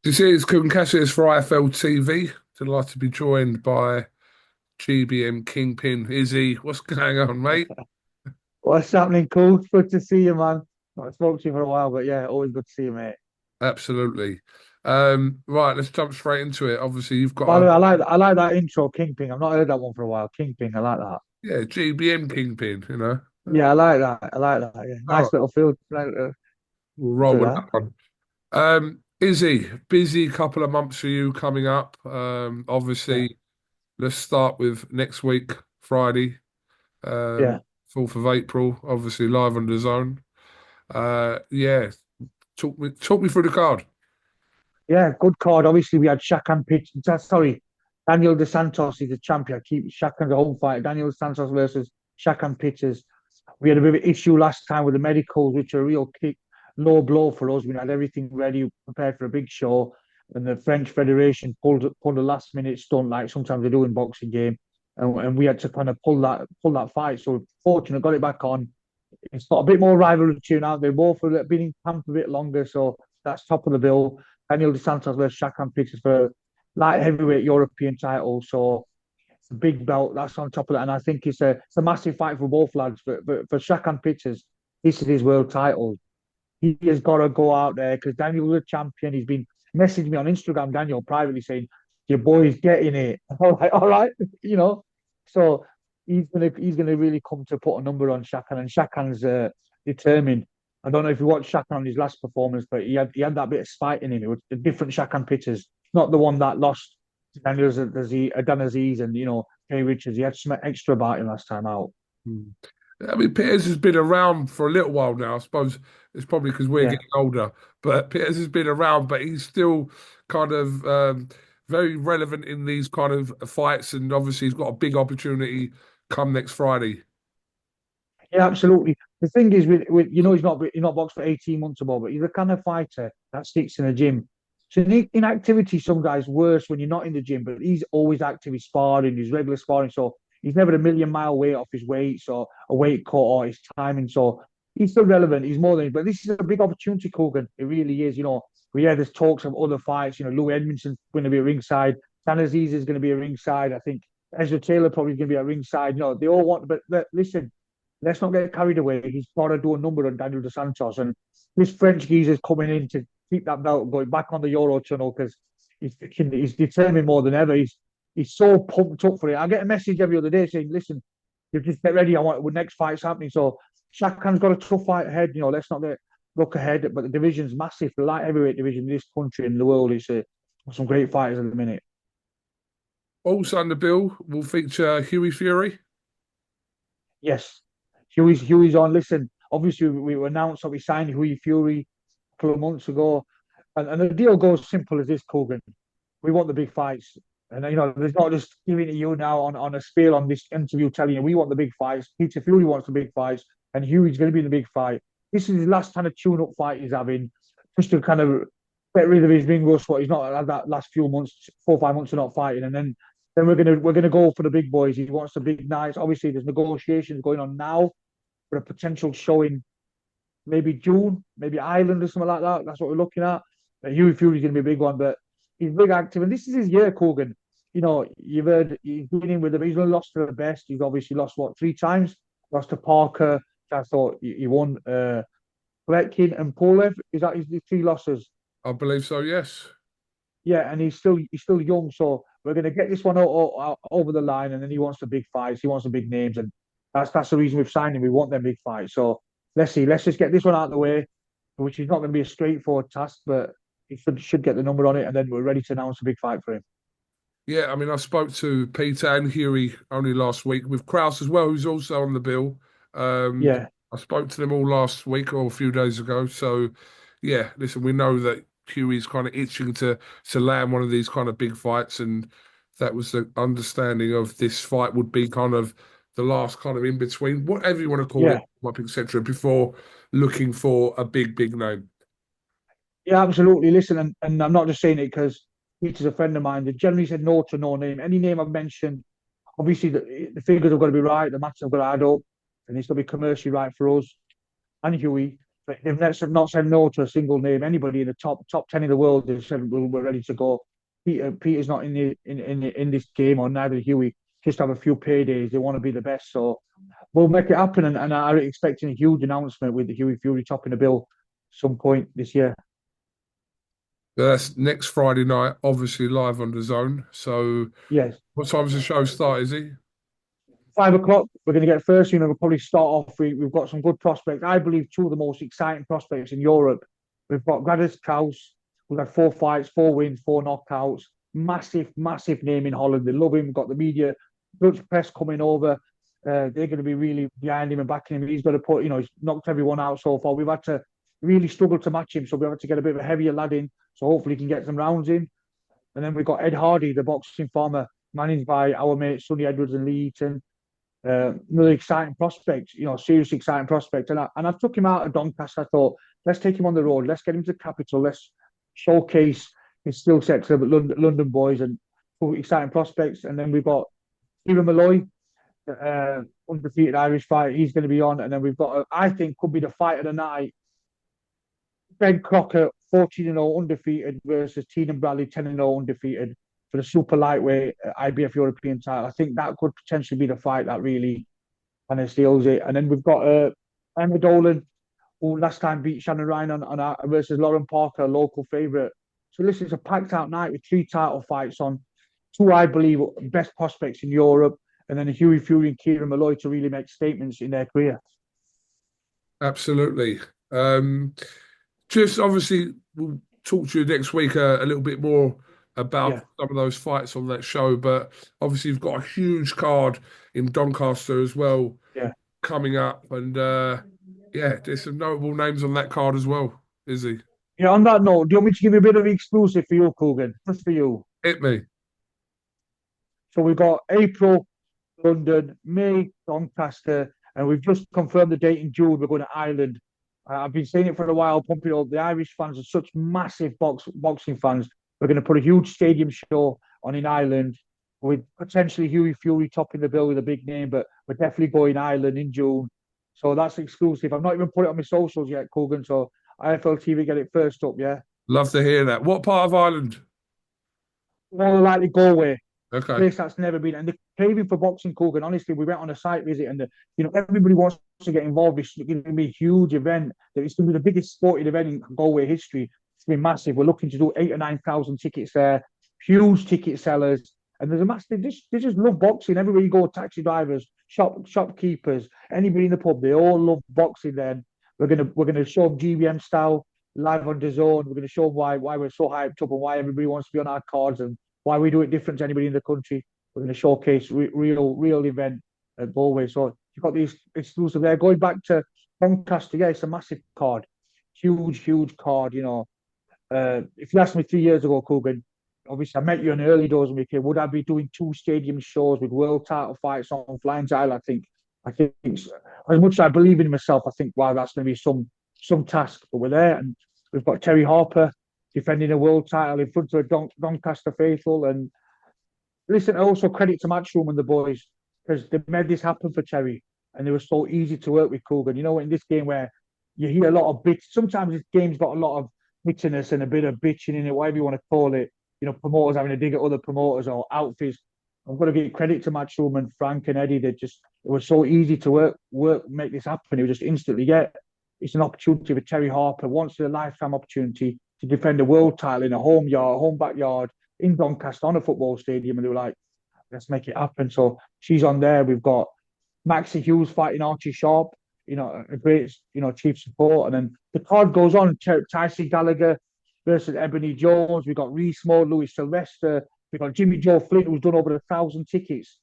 This is Kugan Cassius for IFLTV. Delighted to be joined by GBM Kingpin Izzy. What's going on, mate? What's happening, cool? Good to see you, man. Not spoke to you for a while, but yeah, always good to see you, mate. Absolutely. Right, let's jump straight into it. Obviously, you've By got the a way, I like that intro, Kingping. I've not heard that one for a while. Kingping, I like that. yeah GBM Kingpin. Yeah, I like that. I like that. Yeah, All right, nice little field. we'll roll Do with that. that one. Izzy, busy couple of months for you coming up. Yeah, Obviously, let's start with next week, Friday, yeah, 4th of April. Obviously, live on the zone. Yeah, talk me through the card. yeah. Good card. Obviously, we had Shakan pitch. Sorry, Daniel Dos Santos is the champion. Keep Shakan the home fight. Daniel Dos Santos versus Shakan pitches. We had a bit of an issue last time with the medicals, which are a real low blow for us. We had everything ready, prepared for a big show, and the French Federation pulled a last minute stunt like sometimes they do in boxing game, and we had to kind of pull that fight. So fortunate, got it back on. It's got a bit more rivalry now. They both have been in camp a bit longer, so that's top of the bill. Daniel Dos Santos versus Shakan Peters for light heavyweight European title. So it's a big belt that's on top of that, and I think it's a massive fight for both lads. For Shakan Pitchers, this is his world title. He has got to go out there because Daniel's a champion. He's been messaging me on Instagram, Daniel, privately saying, "Your boy's getting it." All right, you know. So he's gonna really come to put a number on Shakan, and Shakan's determined. I don't know if you watched Shakan on his last performance, but he had that bit of spite in him. It was a different Shakan pitches, not the one that lost to Daniel Aziz and Jay Richards. He had some extra about him last time out. Hmm. I mean, Piers has been around for a little while now. I suppose it's probably because we're Yeah. getting older, but Piers has been around, but he's still kind of very relevant in these kind of fights. And obviously, he's got a big opportunity come next Friday. Yeah, absolutely. The thing is, with he's not boxed for 18 months or more, but he's the kind of fighter that sticks in a gym. So inactivity some guys worse when you're not in the gym, but he's always active. He's sparring, he's regular sparring. So he's never a million mile away off his weights or a weight cut or his timing. So he's still relevant. He's more than, but this is a big opportunity, Kogan. It really is. There's talks of other fights. Louis Edmondson's going to be a ringside. Dan Aziz is going to be a ringside. I think Ezra Taylor probably is going to be a ringside. They all want, but listen, let's not get carried away. He's got to do a number on Daniel Dos Santos, and this French geezer's coming in to keep that belt going back on the Euro tunnel because he's determined more than ever. He's so pumped up for it. I get a message every other day saying, "Listen, you just get ready. I want the next fight's happening." So Shakan's got a tough fight ahead. Let's not get look ahead, but the division's massive. The light heavyweight division in this country and the world is some great fighters at the minute. Also on the bill will feature Hughie Fury. Yes, Hughie's on. Listen, obviously we announced that we signed Hughie Fury a couple of months ago, and the deal goes simple as this, Kogan. We want the big fights, and there's not just giving it you now on a spiel on this interview telling you we want the big fights. Peter Fury wants the big fights, and Hughie's going to be in the big fight. This is his last kind of tune-up fight he's having, just to kind of get rid of his ring rust. What he's not had that last few months, 4 or 5 months of not fighting, and then we're gonna go for the big boys. He wants the big nights. Obviously, there's negotiations going on now for a potential showing, maybe June, maybe Ireland or something like that. That's what we're looking at. Hughie Fury's going to be a big one, but he's big active, and this is his year, Kogan. You've heard he's been in with them. He's only lost to the best. He's obviously lost what 3 times. Lost to Parker. I thought he won. Povetkin and Polev. Is that his 3 losses? I believe so, yes. Yeah, and he's still young, so we're going to get this one out over the line, and then he wants the big fights. He wants the big names, and that's the reason we've signed him. We want them big fights. So let's see. Let's just get this one out of the way, which is not going to be a straightforward task, but he should get the number on it, and then we're ready to announce a big fight for him. Yeah, I mean, I spoke to Peter and Hughie only last week with Kraus as well, who's also on the bill. Um, Yeah, I spoke to them all last week or a few days ago. So, yeah, listen, we know that Hughie's kind of itching to land one of these kind of big fights, and that was the understanding of this fight would be kind of the last kind of in between, whatever you want to call it, yeah, etc. Before looking for a big name. yeah. Absolutely. Listen, and I'm not just saying it because Peter's a friend of mine. They generally said no to no name. Any name I've mentioned, obviously the figures have got to be right, the maths have got to add up, and it's got to be commercially right for us and Hughie. But they've not said no to a single name. Anybody in the top 10 in the world, they've said we're ready to go. Peter's not in this game, or neither Hughie. Just have a few paydays. They want to be the best, so we'll make it happen. And I'm expecting a huge announcement with the Hughie Fury topping the bill some point this year. That's next Friday night, obviously live on Dazn. So, Yes. what time does the show start, Izzy? 5 o'clock, we're going to get first. We'll probably start off. We've got some good prospects. I believe two of the most exciting prospects in Europe. We've got Gradus Kaus. We've had 4 fights, 4 wins, 4 knockouts. Massive, massive name in Holland. They love him. We've got the media, Dutch press coming over. They're going to be really behind him and backing him. He's got to put, he's knocked everyone out so far. We've had to really struggle to match him, so we've had to get a bit of a heavier lad in. So hopefully he can get some rounds in. And then we've got Ed Hardy, the boxing farmer, managed by our mates Sonny Edwards and Lee Eaton. Really exciting prospect, seriously exciting prospect. And I took him out of Doncaster. I thought, let's take him on the road. Let's get him to the capital. Let's showcase his skill set to the London boys and exciting prospects. And then we've got Stephen Malloy, undefeated Irish fighter. He's going to be on. And then we've got, I think, could be the fight of the night. Ben Crocker, 14-0 undefeated versus Teenan Bradley, 10-0 undefeated for the super lightweight IBF European title. I think that could potentially be the fight that really kind of steals it. And then we've got Emma Dolan, who last time beat Shannon Ryan on versus Lauren Parker, a local favourite. So listen, it's a packed out night with 3 title fights on. 2, I believe, best prospects in Europe, and then Hughie Fury and Kieran Malloy to really make statements in their career. Absolutely. Just obviously, we'll talk to you next week a little bit more about some of those fights on that show. But obviously, you've got a huge card in Doncaster as well coming up. And there's some notable names on that card as well, Izzy. Yeah, on that note, do you want me to give you a bit of exclusive for you, Kugan? Just for you. Hit me. So we've got April, London, May, Doncaster, and we've just confirmed the date in June. We're going to Ireland. I've been saying it for a while, pumping up. The Irish fans are such massive boxing fans. We're going to put a huge stadium show on in Ireland with potentially Hughie Fury topping the bill with a big name, but we're definitely going Ireland in June. So that's exclusive. I've not even put it on my socials yet, Kugan. So IFLTV get it first up, yeah? Love to hear that. What part of Ireland? More likely Galway. Okay. Place that's never been, and the craving for boxing, Kugan. Honestly, we went on a site visit, and everybody wants to get involved. It's going to be a huge event. It's going to be the biggest sporting event in Galway history. It's going to be massive. We're looking to do 8,000 or 9,000 tickets there. Huge ticket sellers, and there's a massive. They just love boxing. Everywhere you go, taxi drivers, shopkeepers, anybody in the pub, they all love boxing. Then we're gonna show them GBM style live on DAZN. We're going to show them why we're so hyped up and why everybody wants to be on our cards and why we do it different to anybody in the country. We're going to showcase real event at Galway. So you've got these exclusive there. Going back to Doncaster, it's a massive card. Huge card, If you asked me 3 years ago, Kugan, obviously I met you in the early doors when we came, would I be doing 2 stadium shows with world title fights on Flying Isle? I think as much as I believe in myself, I think, wow, that's going to be some task. But we're there, and we've got Terry Harper defending a world title in front of a Doncaster faithful. And listen, also credit to Matchroom and the boys, because they made this happen for Terry, and they were so easy to work with, Kugan. In this game where you hear a lot of bitch, sometimes this game's got a lot of bitterness and a bit of bitching in it, whatever you want to call it. Promoters having to dig at other promoters or outfits. I've got to give credit to Matchroom and Frank and Eddie. It was so easy to make this happen. It was just instantly, it's an opportunity for Terry Harper, once in a lifetime opportunity to defend a world title in a home backyard in Doncaster on a football stadium. And they were like, let's make it happen. So she's on there. We've got Maxie Hughes fighting Archie Sharp, a great, chief support. And then the card goes on. Tyson Gallagher versus Ebony Jones. We've got Reese Moore, Louis Sylvester. We've got Jimmy Joe Flint, who's done over 1,000 tickets.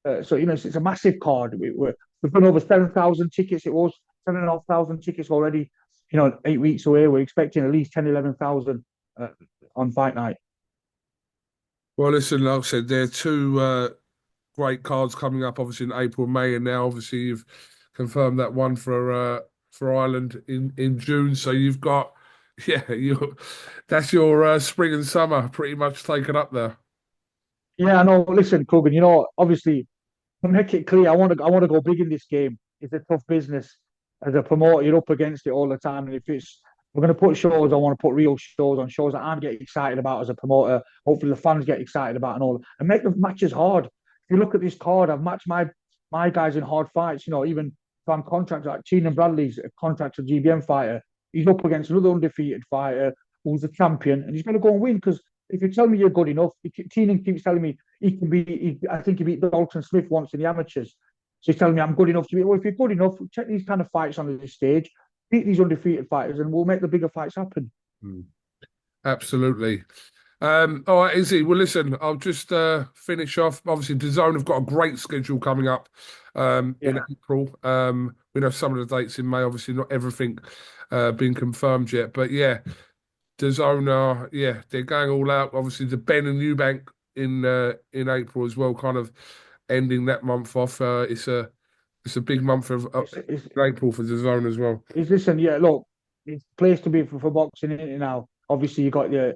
So, it's a massive card. We've done over 7,000 tickets. It was 7,500 tickets already. 8 weeks away. We're expecting at least 10, 11,000 on fight night. Well, listen, like I said, there are 2 great cards coming up, obviously in April, May, and now obviously you've confirmed that one for Ireland in June. So you've got, that's your spring and summer pretty much taken up there. Yeah, I know. Listen, Kugan, obviously, to make it clear, I want to go big in this game. It's a tough business. as a promoter, you're up against it all the time. And if we're going to put shows, I want to put real shows on, shows that I'm getting excited about as a promoter. Hopefully, the fans get excited about and make the matches hard. If you look at this card, I've matched my guys in hard fights. Even if I'm contracted, like Keenan Bradley's a contracted GBM fighter. He's up against another undefeated fighter who's a champion, and he's going to go and win because if you tell me you're good enough, Keenan keeps telling me he can be. I think he beat Dalton Smith once in the amateurs. So he's telling me I'm good enough to be. Well, if you're good enough, check these kind of fights on this stage, beat these undefeated fighters, and we'll make the bigger fights happen. Absolutely. All right, Izzy. Well, listen, I'll just finish off. Obviously, Dazn have got a great schedule coming up in April. We know some of the dates in May. Obviously, not everything been confirmed yet, but yeah, Dazn are they're going all out. Obviously, the Benn and Eubank in April as well, kind of ending that month off. It's a big month of April for Dazn as well. Listen, look, it's a place to be for boxing in it now. Obviously, you got your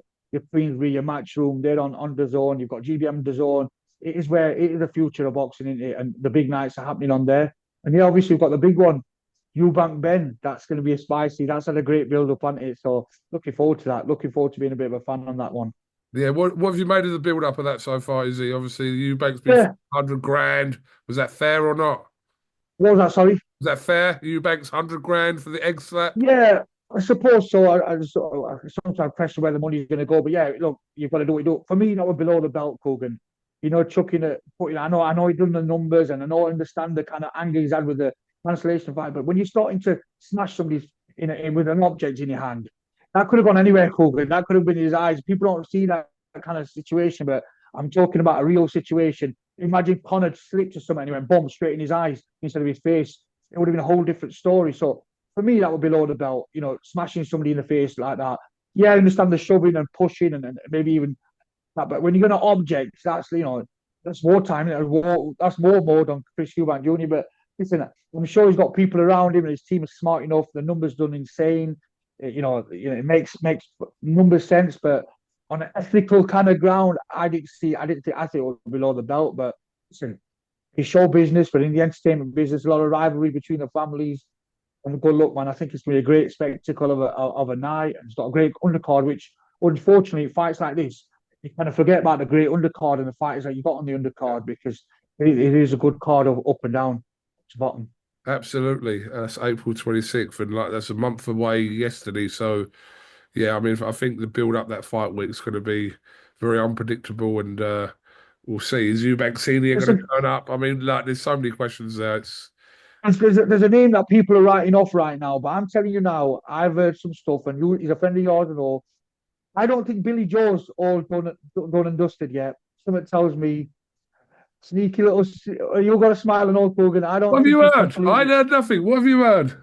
Queensbury, your Matchroom. They're on Dazn. You've got GBM Dazn. It is the future of boxing in it, and the big nights are happening on there. And obviously, we've got the big one, Eubank-Benn. That's going to be a spicy. That's had a great build up on it. So looking forward to that. Looking forward to being a bit of a fan on that one. Yeah, what have you made of the build up of that so far, Izzy? Obviously, Eubank's been 100 grand. Was that fair or not? What was that? Sorry. Was that fair? Eubank's 100 grand for the egg slap? Yeah, I suppose so. I sometimes question where the money's going to go, but look, you've got to do what you do. For me, that was below the belt, Kugan. Chucking it, putting. I know he's done the numbers, and I understand the kind of anger he's had with the cancellation fight. But when you're starting to smash somebody with an object in your hand, that could have gone anywhere, Kugan. That could have been his eyes. People don't see that kind of situation, but I'm talking about a real situation. Imagine Conor slipped to something and he went bomb straight in his eyes instead of his face. It would have been a whole different story. So for me, that would be below the belt. Smashing somebody in the face like that. Yeah, I understand the shoving and pushing and maybe even that, but when you're going to objects, that's that's wartime. That's more mode on Chris Eubank Jr. But listen, I'm sure he's got people around him and his team is smart enough. The numbers done insane. It makes numbers sense, but on an ethical kind of ground, I think it was below the belt. But listen, it's show business, but in the entertainment business, a lot of rivalry between the families. And good luck, man. I think it's going to be a great spectacle of a night. And it's got a great undercard, which unfortunately, fights like this, you kind of forget about the great undercard and the fighters that you got on the undercard because it is a good card of up and down to bottom. Absolutely. That's April 26th, and that's a month away yesterday. So, yeah, I mean, I think the build up that fight week is going to be very unpredictable, and we'll see. Is Eubank Senior going to turn up? I mean, there's so many questions there. There's a name that people are writing off right now, but I'm telling you now, I've heard some stuff, and he's a friend of yours and all. I don't think Billy Joe's all done and dusted yet. Something tells me sneaky little. You've got a smile and all, Kugan. I don't. What have you heard? I heard nothing. What have you heard?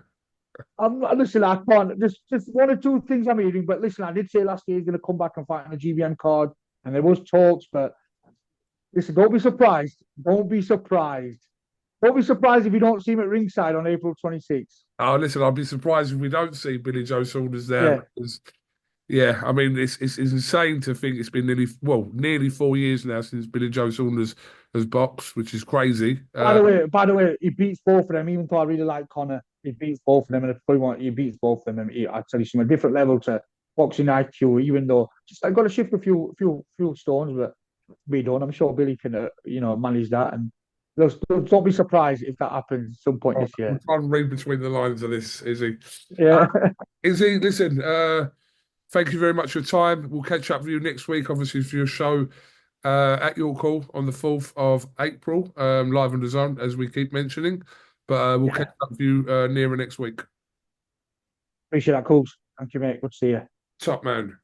Listen, I can't. Just one or two things I'm hearing. But listen, I did say last year he's going to come back and fight on a GBM card, and there was talks. But listen, don't be surprised. Don't be surprised. Don't be surprised if you don't see him at ringside on April 26th. Oh, listen, I'll be surprised if we don't see Billy Joe Saunders there. Yeah, I mean, it's insane to think it's been nearly 4 years now since Billy Joe Saunders has boxed, which is crazy. By the way, he beats both of them. Even though I really like Conor, he beats both of them, and he beats both of them. And I tell you, from a different level to boxing IQ. Even though I've got to shift a few stones, but be done. I'm sure Billy can, manage that. And don't be surprised if that happens at some point this year. I'm trying to read between the lines of this, Izzy. Yeah, Izzy, listen. Thank you very much for your time. We'll catch up with you next week, obviously, for your show at your call on the 4th of April, live on Dazn, as we keep mentioning. But we'll catch up with you nearer next week. Appreciate that, Cooks. Thank you, mate. Good to see you. Top man.